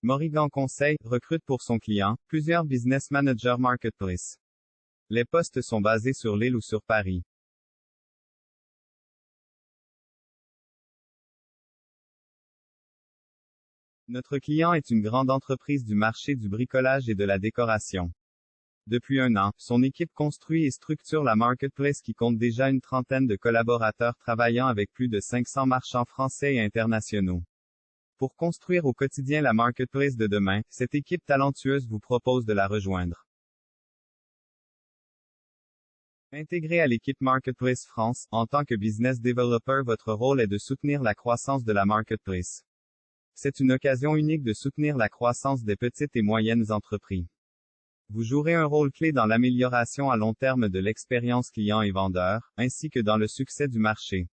Morrigan Conseil recrute pour son client plusieurs business managers marketplace. Les postes sont basés sur l'île ou sur Paris. Notre client est une grande entreprise du marché du bricolage et de la décoration. Depuis un an, son équipe construit et structure la marketplace qui compte déjà une trentaine de collaborateurs travaillant avec plus de 500 marchands français et internationaux. Pour construire au quotidien la marketplace de demain, cette équipe talentueuse vous propose de la rejoindre. Intégré à l'équipe Marketplace France, en tant que business developer, votre rôle est de soutenir la croissance de la marketplace. C'est une occasion unique de soutenir la croissance des petites et moyennes entreprises. Vous jouerez un rôle clé dans l'amélioration à long terme de l'expérience client et vendeur, ainsi que dans le succès du marché.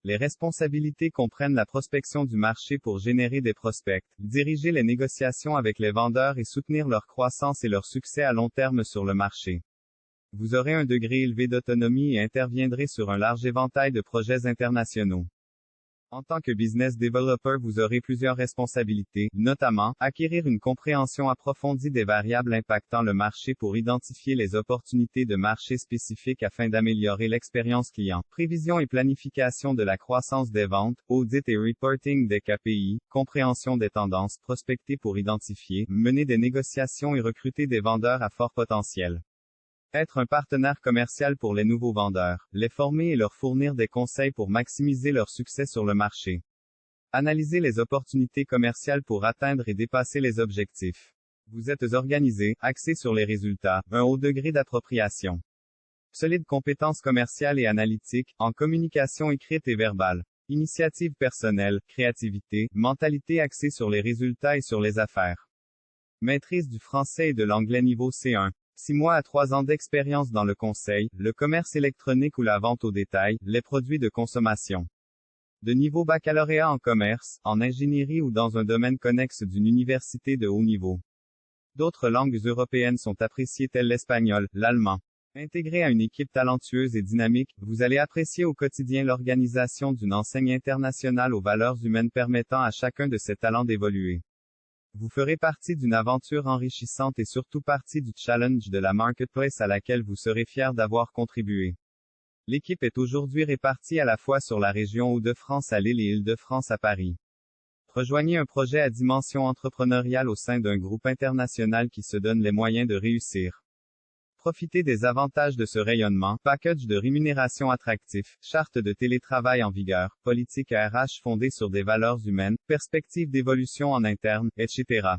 Les responsabilités comprennent la prospection du marché pour générer des prospects, diriger les négociations avec les vendeurs et soutenir leur croissance et leur succès à long terme sur le marché. Vous aurez un degré élevé d'autonomie et interviendrez sur un large éventail de projets internationaux. En tant que business developer, vous aurez plusieurs responsabilités, notamment, acquérir une compréhension approfondie des variables impactant le marché pour identifier les opportunités de marché spécifiques afin d'améliorer l'expérience client, prévision et planification de la croissance des ventes, audit et reporting des KPI, compréhension des tendances, prospecter pour identifier, mener des négociations et recruter des vendeurs à fort potentiel. Être un partenaire commercial pour les nouveaux vendeurs, les former et leur fournir des conseils pour maximiser leur succès sur le marché. Analyser les opportunités commerciales pour atteindre et dépasser les objectifs. Vous êtes organisé, axé sur les résultats, un haut degré d'appropriation. Solides compétences commerciales et analytiques, en communication écrite et verbale. Initiative personnelle, créativité, mentalité axée sur les résultats et sur les affaires. Maîtrise du français et de l'anglais niveau C1. 6 mois à 3 ans d'expérience dans le conseil, le commerce électronique ou la vente au détail, les produits de consommation. De niveau baccalauréat en commerce, en ingénierie ou dans un domaine connexe d'une université de haut niveau. D'autres langues européennes sont appréciées telles l'espagnol, l'allemand. Intégré à une équipe talentueuse et dynamique, vous allez apprécier au quotidien l'organisation d'une enseigne internationale aux valeurs humaines permettant à chacun de ses talents d'évoluer. Vous ferez partie d'une aventure enrichissante et surtout partie du challenge de la marketplace à laquelle vous serez fier d'avoir contribué. L'équipe est aujourd'hui répartie à la fois sur la région Hauts-de-France à Lille et Île-de-France à Paris. Rejoignez un projet à dimension entrepreneuriale au sein d'un groupe international qui se donne les moyens de réussir. Profitez des avantages de ce rayonnement, package de rémunération attractif, charte de télétravail en vigueur, politique RH fondée sur des valeurs humaines, perspectives d'évolution en interne, etc.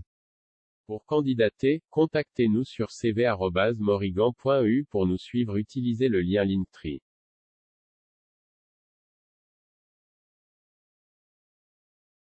Pour candidater, contactez-nous sur cv@morrigan.eu pour nous suivre. Utilisez le lien Linktree.